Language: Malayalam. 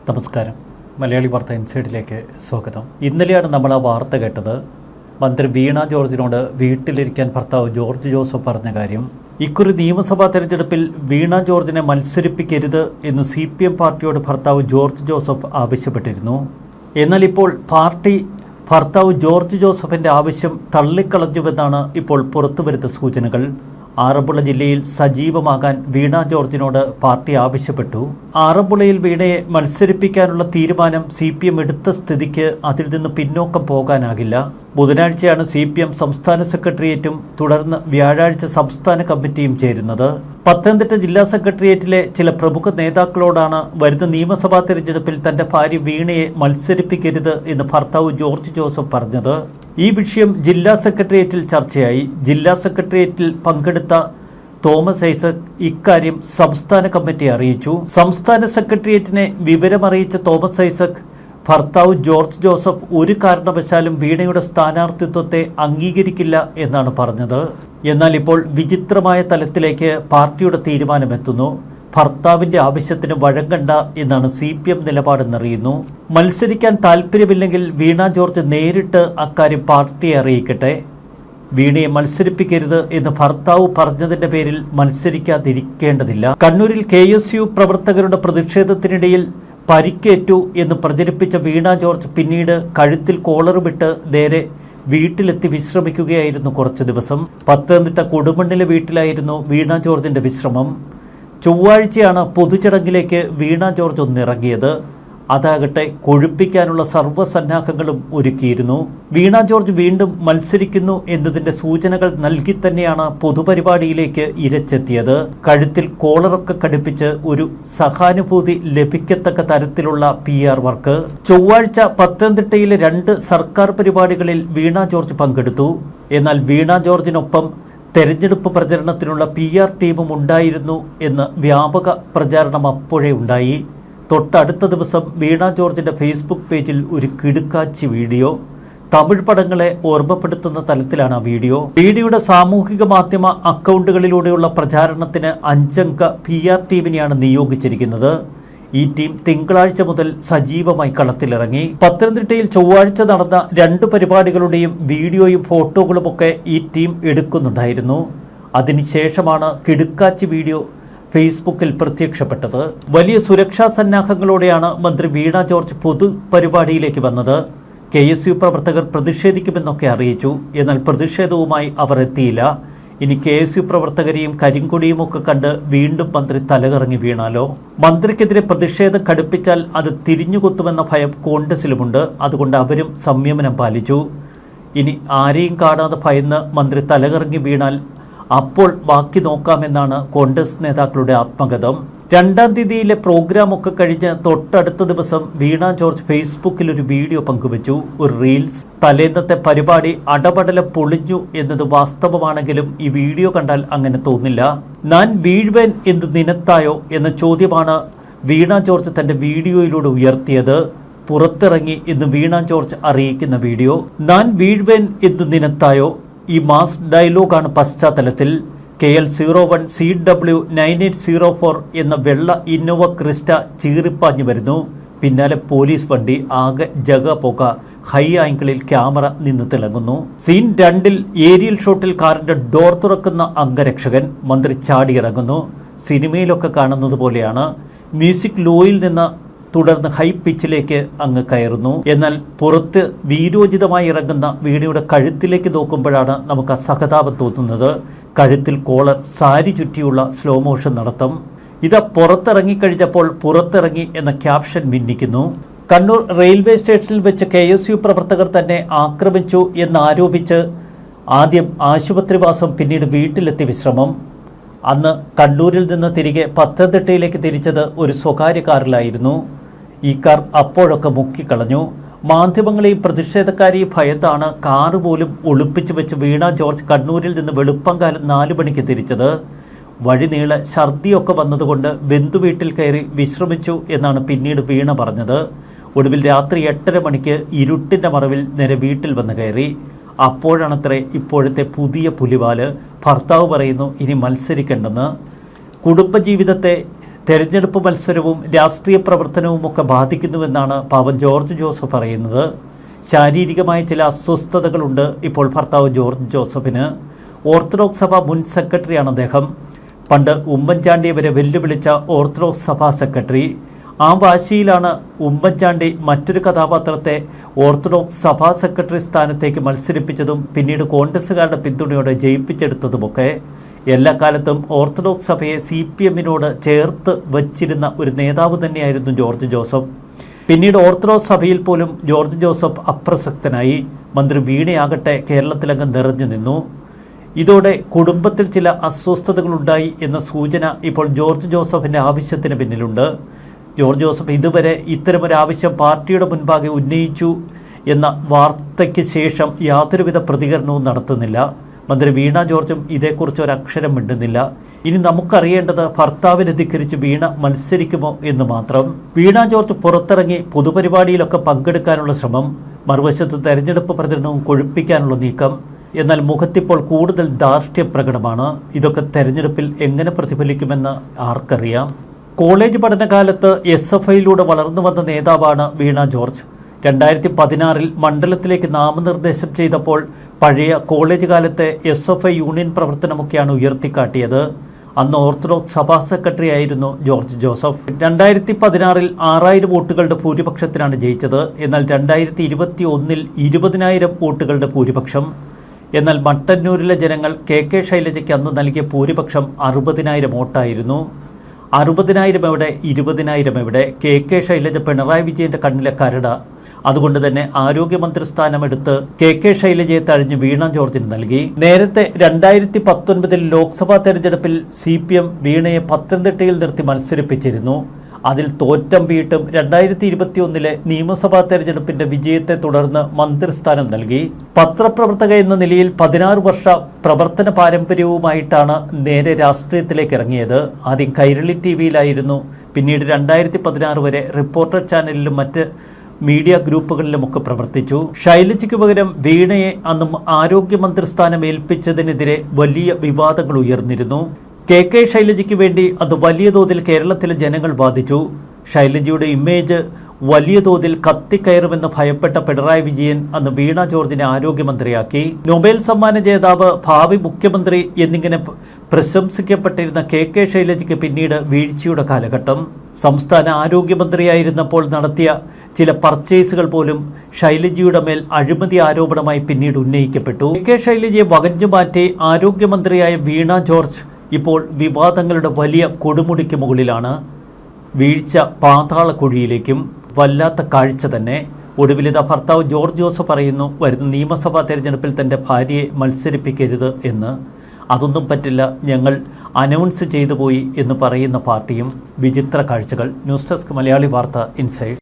നമസ്കാരം. മലയാളി വാർത്ത ഇൻസൈഡിലേക്ക് സ്വാഗതം. ഇന്നലെയാണ് നമ്മൾ ആ വാർത്ത കേട്ടത്. മന്ത്രി വീണ ജോർജിനോട് വീട്ടിലിരിക്കാൻ ഭർത്താവ് ജോർജ് ജോസഫ് പറഞ്ഞ കാര്യം. ഇക്കുറി നിയമസഭാ തെരഞ്ഞെടുപ്പിൽ വീണ ജോർജിനെ മത്സരിപ്പിക്കരുത് എന്ന് CPM പാർട്ടിയോട് ഭർത്താവ് ജോർജ് ജോസഫ് ആവശ്യപ്പെട്ടിരുന്നു. എന്നാൽ ഇപ്പോൾ പാർട്ടി ഭർത്താവ് ജോർജ് ജോസഫിൻ്റെ ആവശ്യം തള്ളിക്കളഞ്ഞുവെന്നാണ് ഇപ്പോൾ പുറത്തുവരുന്ന സൂചനകൾ. ആറന്മുള ജില്ലയിൽ സജീവമാകാൻ വീണ ജോർജിനോട് പാർട്ടി ആവശ്യപ്പെട്ടു. ആറന്മുളയിൽ വീണയെ മത്സരിപ്പിക്കാനുള്ള തീരുമാനം CPM എടുത്ത സ്ഥിതിക്ക് അതിൽ നിന്ന് പിന്നോക്കം പോകാനാകില്ല. ബുധനാഴ്ചയാണ് CPM സംസ്ഥാന സെക്രട്ടേറിയറ്റും തുടർന്ന് വ്യാഴാഴ്ച സംസ്ഥാന കമ്മിറ്റിയും ചേരുന്നത്. പത്തനംതിട്ട ജില്ലാ സെക്രട്ടേറിയറ്റിലെ ചില പ്രമുഖ നേതാക്കളോടാണ് വരുന്ന നിയമസഭാ തെരഞ്ഞെടുപ്പിൽ തന്റെ ഭാര്യ വീണയെ മത്സരിപ്പിക്കരുത് എന്ന് ഭർത്താവ് ജോർജ് ജോസഫ് പറഞ്ഞത്. ഈ വിഷയം ജില്ലാ സെക്രട്ടേറിയറ്റിൽ ചർച്ചയായി. ജില്ലാ സെക്രട്ടേറിയറ്റിൽ പങ്കെടുത്ത തോമസ് ഐസക് ഇക്കാര്യം സംസ്ഥാന കമ്മിറ്റിയെ അറിയിച്ചു. സംസ്ഥാന സെക്രട്ടേറിയറ്റിനെ വിവരമറിയിച്ച തോമസ് ഐസക് ഭർത്താവ് ജോർജ് ജോസഫ് ഒരു കാരണവശാലും വീണയുടെ സ്ഥാനാർത്ഥിത്വത്തെ അംഗീകരിക്കില്ല എന്നാണ് പറഞ്ഞത്. എന്നാൽ ഇപ്പോൾ വിചിത്രമായ തലത്തിലേക്ക് പാർട്ടിയുടെ തീരുമാനമെത്തുന്നു. ഭർത്താവിന്റെ ആവശ്യത്തിന് വഴങ്ങണ്ട എന്നാണ് CPM നിലപാടെന്നറിയുന്നു. മത്സരിക്കാൻ താല്പര്യമില്ലെങ്കിൽ വീണ ജോർജ് നേരിട്ട് അക്കാര്യം പാർട്ടിയെ അറിയിക്കട്ടെ. വീണയെ മത്സരിപ്പിക്കരുത് എന്ന് ഭർത്താവ് പറഞ്ഞതിന്റെ പേരിൽ മത്സരിക്കാതിരിക്കേണ്ടതില്ല. കണ്ണൂരിൽ KSU പ്രവർത്തകരുടെ പ്രതിഷേധത്തിനിടയിൽ പരിക്കേറ്റു എന്ന് പ്രചരിപ്പിച്ച വീണ ജോർജ് പിന്നീട് കഴുത്തിൽ കോളറുമിട്ട് നേരെ വീട്ടിലെത്തി വിശ്രമിക്കുകയായിരുന്നു കുറച്ച് ദിവസം. പത്തനംതിട്ട കൊടുമണ്ണിലെ വീട്ടിലായിരുന്നു വീണ ജോർജിന്റെ വിശ്രമം. ചൊവ്വാഴ്ചയാണ് പൊതുചടങ്ങിലേക്ക് വീണ ജോർജ് ഒന്നിറങ്ങിയത്. അതാകട്ടെ കൊഴുപ്പിക്കാനുള്ള സർവ്വസന്നാഹങ്ങളും ഒരുക്കിയിരുന്നു. വീണ ജോർജ് വീണ്ടും മത്സരിക്കുന്നു എന്നതിന്റെ സൂചനകൾ നൽകി തന്നെയാണ് പൊതുപരിപാടിയിലേക്ക് ഇരച്ചെത്തിയത്. കഴുത്തിൽ കോളറൊക്കെ കടുപ്പിച്ച് ഒരു സഹാനുഭൂതി ലഭിക്കത്തക്ക തരത്തിലുള്ള PR വർക്ക്. ചൊവ്വാഴ്ച പത്തനംതിട്ടയിലെ 2 സർക്കാർ പരിപാടികളിൽ വീണ ജോർജ് പങ്കെടുത്തു. എന്നാൽ വീണ ജോർജിനൊപ്പം തെരഞ്ഞെടുപ്പ് പ്രചരണത്തിനുള്ള PR ടീമും ഉണ്ടായിരുന്നു എന്ന വ്യാപക പ്രചാരണം അപ്പോഴേ ഉണ്ടായി. തൊട്ടടുത്ത ദിവസം വീണ ജോർജിന്റെ ഫേസ്ബുക്ക് പേജിൽ ഒരു കിടുക്കാച്ചി വീഡിയോ. തമിഴ് പടങ്ങളെ ഓർമ്മപ്പെടുത്തുന്ന തലത്തിലാണ് ആ വീഡിയോ. വീഡിയോയുടെ സാമൂഹിക മാധ്യമ അക്കൗണ്ടുകളിലൂടെയുള്ള പ്രചാരണത്തിന് 5 അംഗ PR ടീമിനെയാണ് നിയോഗിച്ചിരിക്കുന്നത്. ഈ ടീം തിങ്കളാഴ്ച മുതൽ സജീവമായി കളത്തിലിറങ്ങി. പത്തനംതിട്ടയിൽ ചൊവ്വാഴ്ച നടന്ന 2 പരിപാടികളുടെയും വീഡിയോയും ഫോട്ടോകളുമൊക്കെ ഈ ടീം എടുക്കുന്നുണ്ടായിരുന്നു. അതിനുശേഷമാണ് കിടുക്കാച്ചി വീഡിയോ ഫേസ്ബുക്കിൽ പ്രത്യക്ഷപ്പെട്ടത്. വലിയ സുരക്ഷാ സന്നാഹങ്ങളോടെയാണ് മന്ത്രി വീണ ജോർജ് പൊതുപരിപാടിയിലേക്ക് വന്നത്. KSU പ്രവർത്തകർ പ്രതിഷേധിക്കുമെന്നൊക്കെ അറിയിച്ചു. എന്നാൽ പ്രതിഷേധവുമായി അവർ എത്തിയില്ല. ഇനി KSU പ്രവർത്തകരെയും കരിങ്കൊടിയുമൊക്കെ കണ്ട് വീണ്ടും മന്ത്രി തലകറങ്ങി വീണാലോ? മന്ത്രിക്കെതിരെ പ്രതിഷേധം കടുപ്പിച്ചാൽ അത് തിരിഞ്ഞുകൊത്തുമെന്ന ഭയം കോൺഗ്രസിലുമുണ്ട്. അതുകൊണ്ട് അവരും സംയമനം പാലിച്ചു. ഇനി ആരെയും കാണാതെ ഭയന്ന് മന്ത്രി തലകറങ്ങി വീണാൽ അപ്പോൾ ബാക്കി നോക്കാമെന്നാണ് കോൺഗ്രസ് നേതാക്കളുടെ ആത്മഗതം. 2-ാം തീയതിയിലെ പ്രോഗ്രാമൊക്കെ കഴിഞ്ഞ് തൊട്ടടുത്ത ദിവസം വീണ ജോർജ് ഫേസ്ബുക്കിൽ ഒരു വീഡിയോ പങ്കുവച്ചു, ഒരു റീൽസ്. തലേന്നത്തെ പരിപാടി അടപടലം പൊളിഞ്ഞു എന്നത് വാസ്തവമാണെങ്കിലും ഈ വീഡിയോ കണ്ടാൽ അങ്ങനെ തോന്നില്ല. ഞാൻ വീഴ്വേൻ എന്ത് നിനത്തായോ എന്ന ചോദ്യമാണ് വീണ ജോർജ് തന്റെ വീഡിയോയിലൂടെ ഉയർത്തിയത്. പുറത്തിറങ്ങി എന്ന് വീണ ജോർജ് അറിയിക്കുന്ന വീഡിയോ. ഞാൻ വീഴ്വേൻ എന്ത് നിനത്തായോ ഈ മാസ് ഡയലോഗാണ് പശ്ചാത്തലത്തിൽ. KL01 CW 9804 എന്ന വെള്ള ഇന്നോവ ക്രിസ്റ്റ ചീറിപ്പാഞ്ഞു വരുന്നു. പിന്നാലെ പോലീസ് വണ്ടി. ആകെ ജഗപോക. ഹൈ ആംഗിളിൽ ക്യാമറ നിന്ന് തിളങ്ങുന്നു. സീൻ 2-ൽ ഏരിയൽ ഷോട്ടിൽ കാറിന്റെ ഡോർ തുറക്കുന്ന അംഗരക്ഷകൻ. മന്ത്രി ചാടിയിറങ്ങുന്നു. സിനിമയിലൊക്കെ കാണുന്നത് പോലെയാണ്. മ്യൂസിക് ലോയിൽ നിന്ന് തുടർന്ന് ഹൈ പിച്ചിലേക്ക് അങ്ങ് കയറുന്നു. എന്നാൽ പുറത്ത് വീരോചിതമായി ഇറങ്ങുന്ന വീണയുടെ കഴുത്തിലേക്ക് നോക്കുമ്പോഴാണ് നമുക്ക് അസഹതാപം തോന്നുന്നത്. കഴുത്തിൽ കോളർ, സാരി ചുറ്റിയുള്ള സ്ലോ മോഷൻ നടത്തം. ഇത് പുറത്തിറങ്ങിക്കഴിഞ്ഞപ്പോൾ പുറത്തിറങ്ങി എന്ന ക്യാപ്ഷൻ മിന്നിക്കുന്നു. കണ്ണൂർ റെയിൽവേ സ്റ്റേഷനിൽ വെച്ച് KSU പ്രവർത്തകർ തന്നെ ആക്രമിച്ചു എന്നാരോപിച്ച് ആദ്യം ആശുപത്രിവാസം, പിന്നീട് വീട്ടിലെത്തി വിശ്രമം. അന്ന് കണ്ണൂരിൽ നിന്ന് തിരികെ പത്തനംതിട്ടയിലേക്ക് തിരിച്ചത് ഒരു സ്വകാര്യ കാറിലായിരുന്നു. ഈ കാർ അപ്പോഴൊക്കെ മുക്കിക്കളഞ്ഞു. മാധ്യമങ്ങളെയും പ്രതിഷേധക്കാരെയും ഭയത്താണ് കാറ് പോലും ഒളിപ്പിച്ചു വെച്ച് വീണ ജോർജ് കണ്ണൂരിൽ നിന്ന് വെളുപ്പംകാലം 4 മണിക്ക് തിരിച്ചത്. വഴി നീളെ ഛർദിയൊക്കെ വന്നതുകൊണ്ട് ബന്ധുവീട്ടിൽ കയറി വിശ്രമിച്ചു എന്നാണ് പിന്നീട് വീണ പറഞ്ഞത്. ഒടുവിൽ രാത്രി 8:30 മണിക്ക് ഇരുട്ടിൻ്റെ മറവിൽ നേരെ വീട്ടിൽ വന്ന് കയറി. അപ്പോഴാണത്രേ ഇപ്പോഴത്തെ പുതിയ പുലിവാല്. ഭർത്താവ് പറയുന്നു ഇനി മത്സരിക്കേണ്ടെന്ന്. കുടുംബജീവിതത്തെ തെരഞ്ഞെടുപ്പ് മത്സരവും രാഷ്ട്രീയ പ്രവർത്തനവുമൊക്കെ ബാധിക്കുന്നുവെന്നാണ് പാവം ജോർജ് ജോസഫ് പറയുന്നത്. ശാരീരികമായ ചില അസ്വസ്ഥതകളുണ്ട് ഇപ്പോൾ ഭർത്താവ് ജോർജ് ജോസഫിന്. ഓർത്തഡോക്സ് സഭ മുൻ സെക്രട്ടറിയാണ് അദ്ദേഹം. പണ്ട് ഉമ്മൻചാണ്ടിയെ വരെ വെല്ലുവിളിച്ച ഓർത്തഡോക്സ് സഭാ സെക്രട്ടറി. ആ വാശിയിലാണ് ഉമ്മൻചാണ്ടി മറ്റൊരു കഥാപാത്രത്തെ ഓർത്തഡോക്സ് സഭാ സെക്രട്ടറി സ്ഥാനത്തേക്ക് മത്സരിപ്പിച്ചതും പിന്നീട് കോൺഗ്രസുകാരുടെ പിന്തുണയോടെ ജയിപ്പിച്ചെടുത്തതുമൊക്കെ. എല്ലാ കാലത്തും ഓർത്തഡോക്സ് സഭയെ CPM-നോട് ചേർത്ത് വച്ചിരുന്ന ഒരു നേതാവ് തന്നെയായിരുന്നു ജോർജ് ജോസഫ്. പിന്നീട് ഓർത്തഡോക്സ് സഭയിൽ പോലും ജോർജ് ജോസഫ് അപ്രസക്തനായി. മന്ത്രി വീണയാകട്ടെ കേരളത്തിലങ്ങ് നിറഞ്ഞു നിന്നു. ഇതോടെ കുടുംബത്തിൽ ചില അസ്വസ്ഥതകളുണ്ടായി എന്ന സൂചന ഇപ്പോൾ ജോർജ് ജോസഫിൻ്റെ ആവശ്യത്തിന് പിന്നിലുണ്ട്. ജോർജ് ജോസഫ് ഇതുവരെ ഇത്തരമൊരാവശ്യം പാർട്ടിയുടെ മുൻപാകെ ഉന്നയിച്ചു എന്ന വാർത്തയ്ക്ക് ശേഷം യാതൊരുവിധ പ്രതികരണവും നടത്തുന്നില്ല. മന്ത്രി വീണ ജോർജും ഇതേക്കുറിച്ച് ഒരക്ഷരം മിണ്ടുന്നില്ല. ഇനി നമുക്കറിയേണ്ടത് ഭർത്താവിനെ ധിക്കരിച്ച് വീണ മത്സരിക്കുമോ എന്ന് മാത്രം. വീണ ജോർജ് പുറത്തിറങ്ങി പൊതുപരിപാടിയിലൊക്കെ പങ്കെടുക്കാനുള്ള ശ്രമം, മറുവശത്ത് തെരഞ്ഞെടുപ്പ് പ്രചരണവും കൊഴുപ്പിക്കാനുള്ള നീക്കം. എന്നാൽ മുഖത്തിപ്പോൾ കൂടുതൽ ധാർഷ്ട്യം പ്രകടമാണ്. ഇതൊക്കെ തെരഞ്ഞെടുപ്പിൽ എങ്ങനെ പ്രതിഫലിക്കുമെന്ന് ആർക്കറിയാം. കോളേജ് പഠനകാലത്ത് SFIയിലൂടെ വളർന്നു വന്ന നേതാവാണ് വീണ ജോർജ്. 2016 മണ്ഡലത്തിലേക്ക് നാമനിർദ്ദേശം ചെയ്തപ്പോൾ പഴയ കോളേജ് കാലത്തെ SFI യൂണിയൻ പ്രവർത്തനമൊക്കെയാണ് ഉയർത്തിക്കാട്ടിയത്. അന്ന് ഓർത്തഡോക്സ് സഭാ സെക്രട്ടറി ആയിരുന്നു ജോർജ് ജോസഫ്. 2016 6000 വോട്ടുകളുടെ ഭൂരിപക്ഷത്തിനാണ് ജയിച്ചത്. എന്നാൽ 2021 20,000 വോട്ടുകളുടെ ഭൂരിപക്ഷം. എന്നാൽ മട്ടന്നൂരിലെ ജനങ്ങൾ KK ശൈലജയ്ക്ക് അന്ന് നൽകിയ ഭൂരിപക്ഷം 60,000 വോട്ടായിരുന്നു. 60,000 എവിടെ, 20,000 എവിടെ? KK ശൈലജ പിണറായി വിജയന്റെ കണ്ണിലെ കരട. അതുകൊണ്ട് തന്നെ ആരോഗ്യമന്ത്രി സ്ഥാനമെടുത്ത് KK ശൈലജയെ തഴഞ്ഞ് വീണ ജോർജിന് നൽകി. നേരത്തെ 2019 ലോക്സഭാ തെരഞ്ഞെടുപ്പിൽ CPM വീണയെ പത്തനംതിട്ടയിൽ നിർത്തി മത്സരിപ്പിച്ചിരുന്നു. അതിൽ തോറ്റം വീട്ടും 2021 നിയമസഭാ തെരഞ്ഞെടുപ്പിന്റെ വിജയത്തെ തുടർന്ന് മന്ത്രിസ്ഥാനം നൽകി. പത്രപ്രവർത്തക എന്ന നിലയിൽ 16 വർഷ പ്രവർത്തന പാരമ്പര്യവുമായിട്ടാണ് നേരെ രാഷ്ട്രീയത്തിലേക്ക് ഇറങ്ങിയത്. ആദ്യം കൈരളി TVയിലായിരുന്നു. പിന്നീട് 2016 വരെ റിപ്പോർട്ടർ ചാനലിലും മറ്റ് മീഡിയ ഗ്രൂപ്പുകളിലുമൊക്കെ പ്രവർത്തിച്ചു. ശൈലജയ്ക്ക് പകരം വീണയെ അന്നും ആരോഗ്യമന്ത്രി സ്ഥാനം ഏൽപ്പിച്ചതിനെതിരെ വലിയ വിവാദങ്ങൾ ഉയർന്നിരുന്നു. KK ശൈലജയ്ക്ക് വേണ്ടി അത് വലിയ തോതിൽ കേരളത്തിലെ ജനങ്ങൾ വാദിച്ചു. ശൈലജയുടെ ഇമേജ് വലിയ തോതിൽ കത്തിക്കയറുമെന്ന് ഭയപ്പെട്ട പിണറായി വിജയൻ അന്ന് വീണ ജോർജിനെ ആരോഗ്യമന്ത്രിയാക്കി. നൊബേൽ സമ്മാന ജേതാവ്, ഭാവി മുഖ്യമന്ത്രി എന്നിങ്ങനെ പ്രശംസിക്കപ്പെട്ടിരുന്ന KK ശൈലജയ്ക്ക് പിന്നീട് വീഴ്ചയുടെ കാലഘട്ടം. സംസ്ഥാന ആരോഗ്യമന്ത്രിയായിരുന്നപ്പോൾ നടത്തിയ ചില പർച്ചേസുകൾ പോലും ശൈലജയുടെ മേൽ അഴിമതി ആരോപണമായി പിന്നീട് ഉന്നയിക്കപ്പെട്ടു. KK ശൈലജയെ വകഞ്ഞുമാറ്റി ആരോഗ്യമന്ത്രിയായ വീണ ജോർജ് ഇപ്പോൾ വിവാദങ്ങളുടെ വലിയ കൊടുമുടിക്ക് മുകളിലാണ്. വീഴ്ച പാതാള കുഴിയിലേക്കും. വല്ലാത്ത കാഴ്ച തന്നെ. ഒടുവിലിത ഭർത്താവ് ജോർജ് ജോസഫ് പറയുന്നു വരുന്ന നിയമസഭാ തെരഞ്ഞെടുപ്പിൽ തൻ്റെ ഭാര്യയെ മത്സരിപ്പിക്കരുത് എന്ന്. അതൊന്നും പറ്റില്ല, ഞങ്ങൾ അനൗൺസ് ചെയ്തു പോയി എന്ന് പറയുന്ന പാർട്ടിയും. വിചിത്ര കാഴ്ചകൾ. ന്യൂസ് ഡെസ്ക് മലയാളി വാർത്ത ഇൻസൈഡ്.